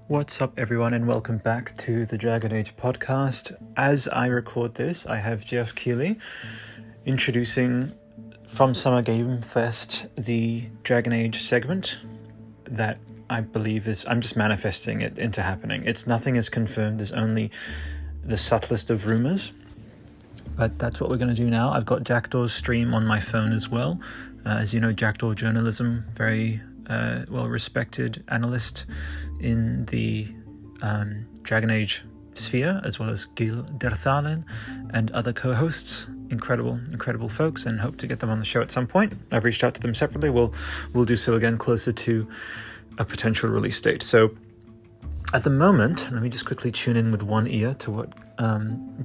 What's up, everyone, and welcome back to the Dragon Age podcast. As I record this, I have Geoff Keighley introducing from Summer Game Fest the Dragon Age segment that I believe is, I'm just manifesting it into happening. Nothing is confirmed, there's only the subtlest of rumors. But that's what we're going to do now. I've got Jackdaw's stream on my phone as well. As you know, Jackdaw Journalism, very well-respected analyst in the Dragon Age sphere, as well as Gil Derthalen and other co-hosts. Incredible folks, and hope to get them on the show at some point. I've reached out to them separately. We'll do so again closer to a potential release date. So at the moment, let me just quickly tune in with one ear to what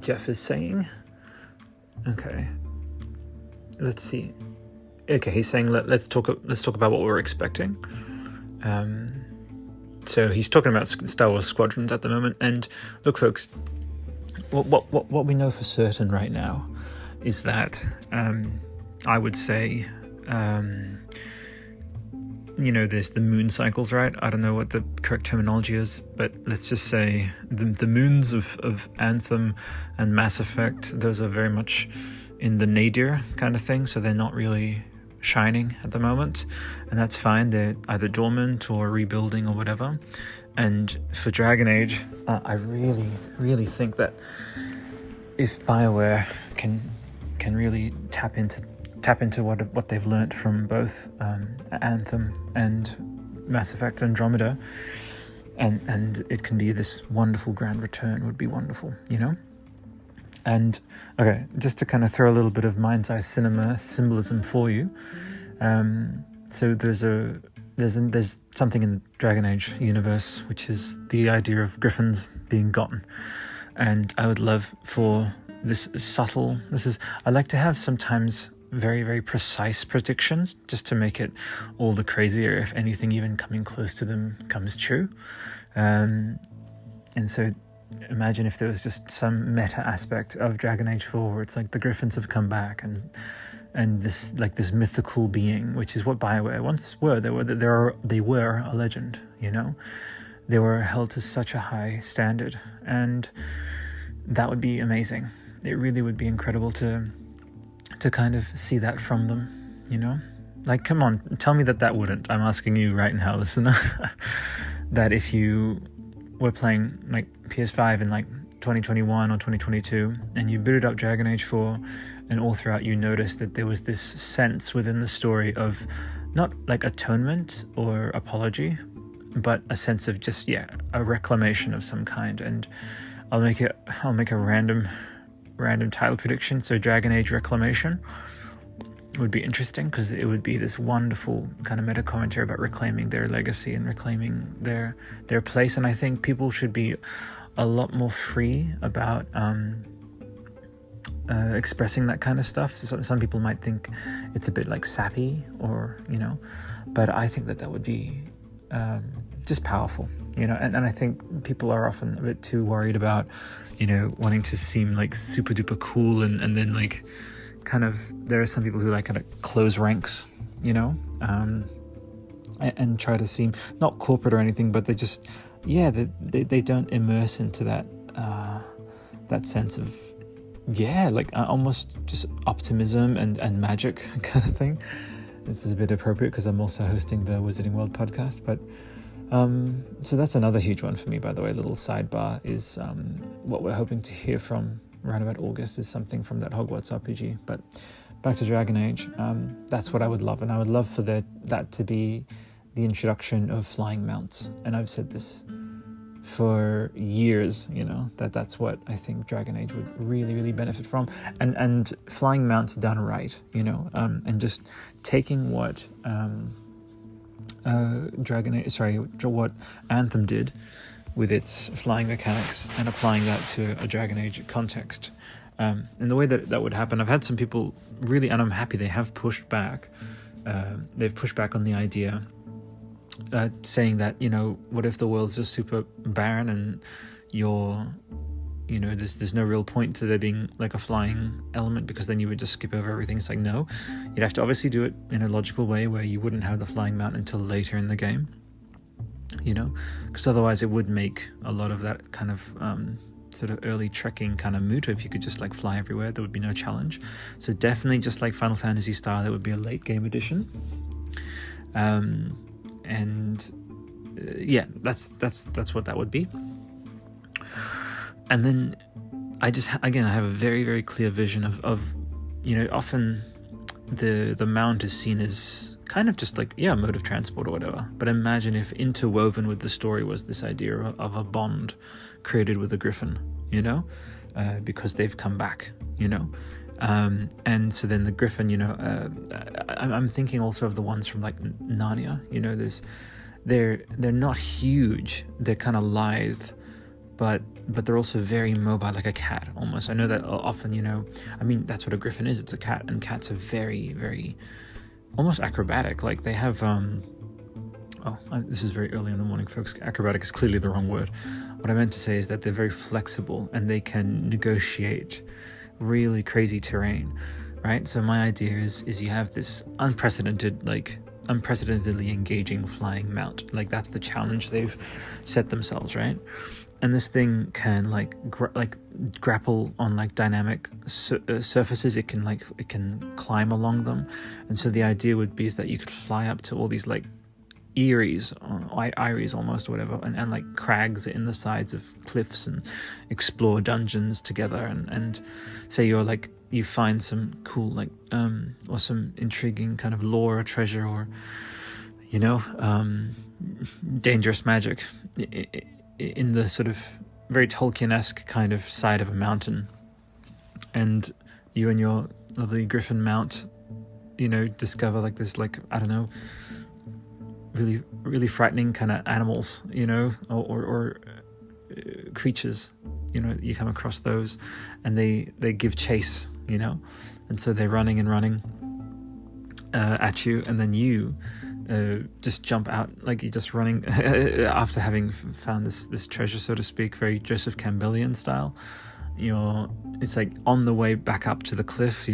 Geoff is saying. Okay, let's see. Okay, he's saying let's talk about what we're expecting. So he's talking about Star Wars Squadrons at the moment. And look, folks, what we know for certain right now is that I would say, there's the moon cycles, right? I don't know what the correct terminology is, but let's just say the moons of Anthem and Mass Effect, those are very much in the nadir kind of thing, so they're not really shining at the moment, and that's fine. They're either dormant or rebuilding or whatever. And for Dragon Age, I really think that if BioWare can really tap into what they've learnt from both Anthem and Mass Effect Andromeda, and it can be this wonderful grand return, would be wonderful, you know? And okay, just to kind of throw a little bit of mind's eye cinema symbolism for you. So there's something in the Dragon Age universe, which is the idea of griffins being gotten. And I would love for this subtle, I like to have sometimes very, very precise predictions, just to make it all the crazier if anything even coming close to them comes true. And so imagine if there was just some meta aspect of Dragon Age 4 where it's like the Griffins have come back and this mythical being, which is what BioWare once were. They were a legend, you know. They were held to such a high standard, and that would be amazing. It really would be incredible to kind of see that from them, you know. Like, come on, tell me that wouldn't. I'm asking you right now, listener, that if you were playing like PS5 in like 2021 or 2022 and you booted up Dragon Age 4, and all throughout you noticed that there was this sense within the story of not like atonement or apology, but a sense of just a reclamation of some kind. And I'll make a random title prediction. So Dragon Age Reclamation would be interesting, because it would be this wonderful kind of meta commentary about reclaiming their legacy and reclaiming their place. And I think people should be a lot more free about expressing that kind of stuff. So some people might think it's a bit like sappy, or but I think that would be just powerful, and I think people are often a bit too worried about wanting to seem like super duper cool, and then like kind of, there are some people who like kind of close ranks, and try to seem not corporate or anything, but they just, they don't immerse into that sense of, almost just optimism and magic kind of thing. This is a bit appropriate because I'm also hosting the Wizarding World podcast, but so that's another huge one for me, by the way. Little sidebar is what we're hoping to hear from around about August is something from that Hogwarts RPG. But back to Dragon Age, that's what I would love, and I would love for that to be the introduction of flying mounts. And I've said this for years, that's what I think Dragon Age would really, really benefit from, and flying mounts done right, and just taking what what Anthem did with its flying mechanics and applying that to a Dragon Age context. And the way that would happen, I've had some people really, and I'm happy they have pushed back. They've pushed back on the idea, saying that, what if the world's just super barren and there's no real point to there being like a flying element, because then you would just skip over everything. It's like, no, you'd have to obviously do it in a logical way where you wouldn't have the flying mount until later in the game. because otherwise it would make a lot of that kind of sort of early trekking kind of moot. If you could just like fly everywhere, there would be no challenge. So definitely, just like Final Fantasy style, that would be a late game edition. Yeah, that's what that would be. And then I have a very, very clear vision of often the mount is seen as kind of just like, yeah, mode of transport or whatever. But imagine if interwoven with the story was this idea of a bond created with a griffin, because they've come back, and so then the griffin, I'm thinking also of the ones from like Narnia, they're not huge, they're kind of lithe, but they're also very mobile, like a cat almost. I know that often, that's what a griffin is. It's a cat, and cats are very, very almost acrobatic. Like they have this is very early in the morning, folks. Acrobatic is clearly the wrong word. What I meant to say is that they're very flexible and they can negotiate really crazy terrain, right? So my idea is you have this unprecedentedly engaging flying mount. Like that's the challenge they've set themselves, right? And this thing can grapple on like dynamic surfaces. It can climb along them, and so the idea would be is that you could fly up to all these like eyries almost, or whatever, and like crags in the sides of cliffs, and explore dungeons together, and say you find some cool or some intriguing kind of lore or treasure, or dangerous magic in the sort of very Tolkien-esque kind of side of a mountain, and you and your lovely griffin mount, discover like this, like, I don't know, really, really frightening kind of animals, or creatures, you come across those, and they give chase, and so they're running at you, and then you just jump out, like you're just running after having found this treasure, so to speak, very Joseph Campbellian style. It's like on the way back up to the cliff,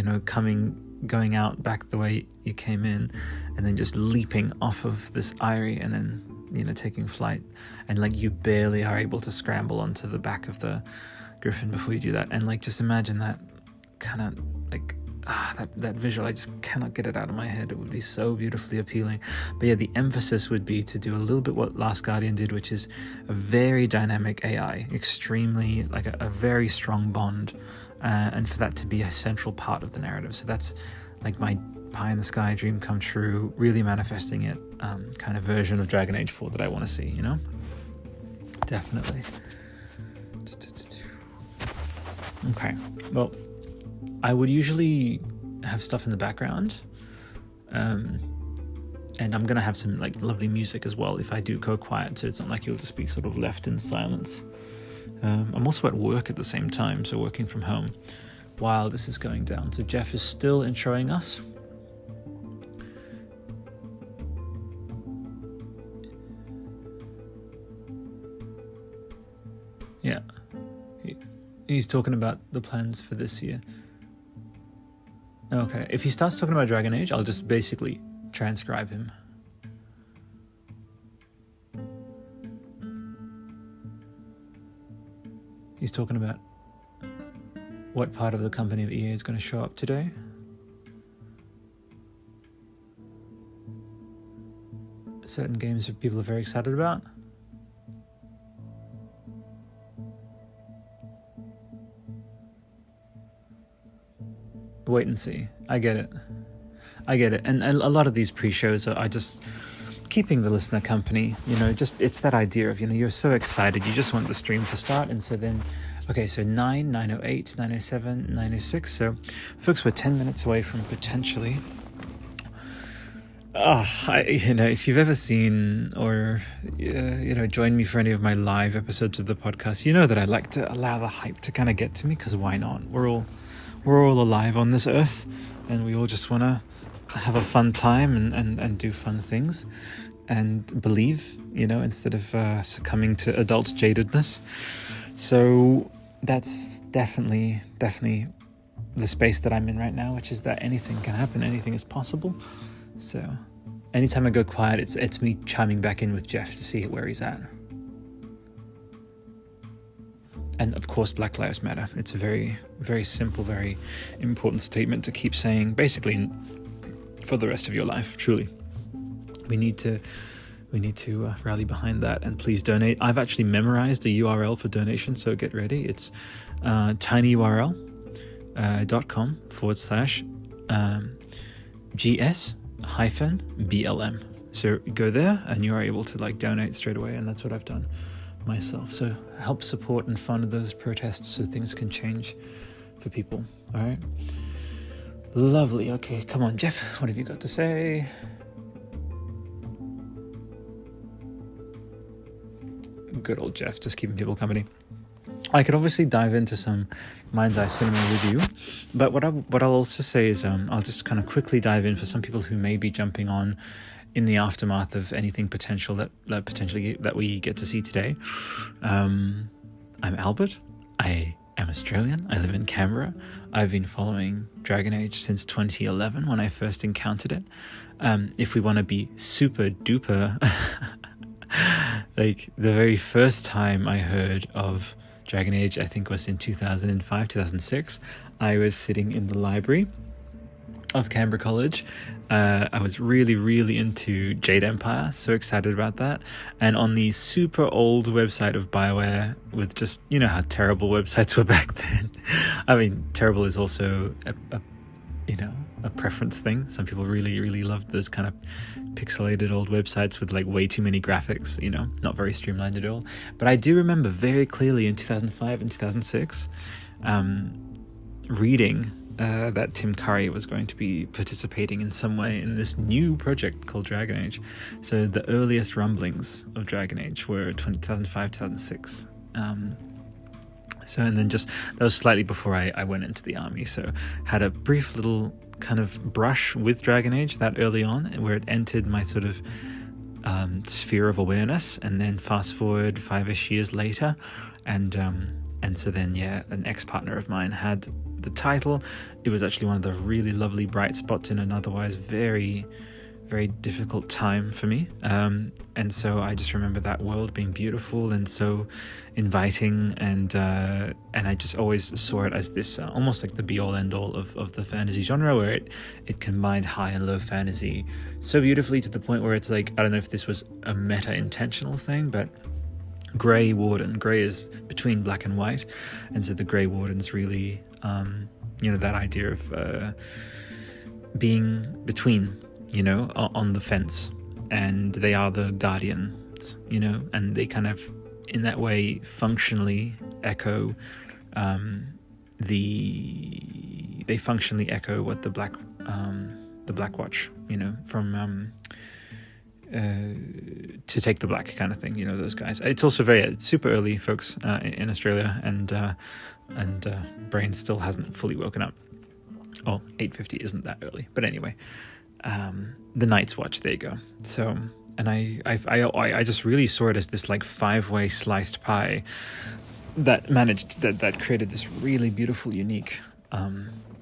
going out back the way you came in, and then just leaping off of this eyrie, and then taking flight, and like you barely are able to scramble onto the back of the griffin before you do that. And like just imagine that kind of like that visual. I just cannot get it out of my head. It would be so beautifully appealing. But yeah, the emphasis would be to do a little bit what Last Guardian did, which is a very dynamic AI, extremely like a very strong bond, and for that to be a central part of the narrative. So that's like my pie in the sky dream come true, really manifesting it, kind of version of Dragon Age 4 that I want to see, Definitely. Okay, well, I would usually have stuff in the background, and I'm gonna have some like lovely music as well if I do go quiet, so it's not like you'll just be sort of left in silence. I'm also at work at the same time, so working from home while this is going down. So Jeff is still introing us. Yeah, he's talking about the plans for this year. Okay, if he starts talking about Dragon Age, I'll just basically transcribe him. He's talking about what part of the company of EA is going to show up today. Certain games that people are very excited about. Wait and see. I get it. And a lot of these pre-shows are just keeping the listener company, just it's that idea of, you're so excited, you just want the stream to start. And so then, okay, so 9:08, 9:07, 9:06. So folks, we're 10 minutes away from potentially, if you've ever seen or, joined me for any of my live episodes of the podcast, you know that I like to allow the hype to kind of get to me, because why not? We're all alive on this earth, and we all just want to have a fun time and do fun things and believe, instead of succumbing to adult jadedness. So that's definitely the space that I'm in right now, which is that anything can happen, anything is possible. So anytime I go quiet, it's me chiming back in with Jeff to see where he's at. And of course, Black Lives Matter. It's a very, very simple, very important statement to keep saying, basically, for the rest of your life. Truly, we need to rally behind that, and please donate. I've actually memorized a URL for donation, so get ready. It's tinyurl.com/GS-BLM. So go there and you are able to donate straight away, and that's what I've done myself. So help support and fund those protests so things can change for people. All right, lovely. Okay, come on, Jeff, what have you got to say? Good old Jeff, just keeping people company. I could obviously dive into some Mind's Eye Cinema with you, but what I'll also say is I'll just kind of quickly dive in for some people who may be jumping on in the aftermath of anything potential that we get to see today. I'm Albert. I am Australian. I live in Canberra. I've been following Dragon Age since 2011 when I first encountered it. If we want to be super duper, the very first time I heard of Dragon Age, I think was in 2005, 2006. I was sitting in the library of Canberra College. I was really, really into Jade Empire, so excited about that. And on the super old website of BioWare, with just, you know how terrible websites were back then. I mean, terrible is also a preference thing. Some people really, really loved those kind of pixelated old websites with way too many graphics, not very streamlined at all. But I do remember very clearly in 2005 and 2006 reading that Tim Curry was going to be participating in some way in this new project called Dragon Age. So the earliest rumblings of Dragon Age were 2005, 2006. So, and then that was slightly before I went into the army. So had a brief little kind of brush with Dragon Age that early on, where it entered my sort of sphere of awareness. And then fast forward 5-ish years later, and so then an ex-partner of mine had the title. It was actually one of the really lovely bright spots in an otherwise very, very difficult time for me. And so I just remember that world being beautiful and so inviting, and I just always saw it as this almost like the be-all end-all of the fantasy genre, where it combined high and low fantasy so beautifully, to the point where it's I don't know if this was a meta-intentional thing, but Grey Warden. Grey is between black and white, and so the Grey Warden's really, that idea of being between, on the fence, and they are the guardians, and they kind of, in that way, functionally echo what the Black Watch, from To Take the Black kind of thing, those guys. It's also it's super early, folks, in Australia, and brain still hasn't fully woken up. Oh, 8:50 isn't that early, but anyway, the Night's Watch, there you go. So, and I just really saw it as this 5-way sliced pie that created this really beautiful, unique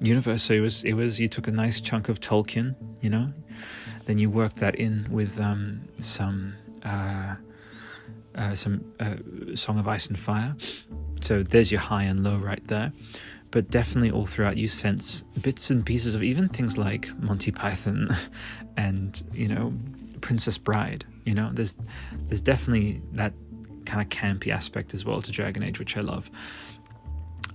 universe. So it was you took a nice chunk of Tolkien, then you worked that in with some Song of Ice and Fire. So there's your high and low right there. But definitely all throughout you sense bits and pieces of even things like Monty Python and, Princess Bride. There's definitely that kind of campy aspect as well to Dragon Age, which I love.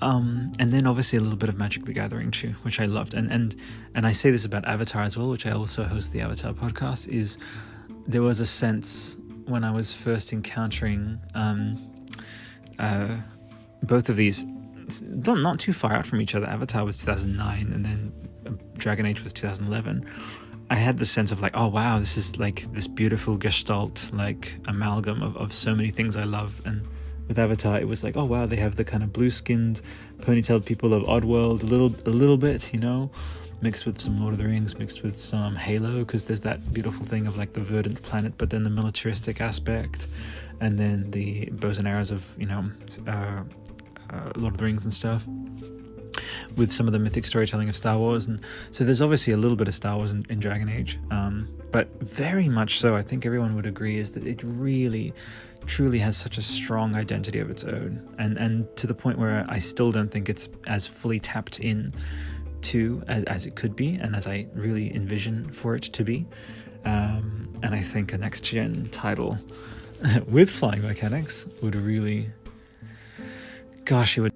And then obviously a little bit of Magic the Gathering too, which I loved. And I say this about Avatar as well, which I also host the Avatar podcast, is there was a sense when I was first encountering both of these, not too far out from each other. Avatar was 2009, and then Dragon Age was 2011. I had the sense of oh wow, this is this beautiful gestalt, amalgam of so many things I love. And with Avatar, it was oh wow, they have the kind of blue-skinned, ponytailed people of Oddworld, a little bit, mixed with some Lord of the Rings, mixed with some Halo, because there's that beautiful thing of the verdant planet, but then the militaristic aspect, and then the bows and arrows of Lord of the Rings and stuff. with some of the mythic storytelling of Star Wars, and so there's obviously a little bit of Star Wars in Dragon Age, but very much so, I think everyone would agree, is that it really truly has such a strong identity of its own, and to the point where I still don't think it's as fully tapped in to as it could be, and as I really envision for it to be. And I think a next gen title with flying mechanics would really, gosh, it would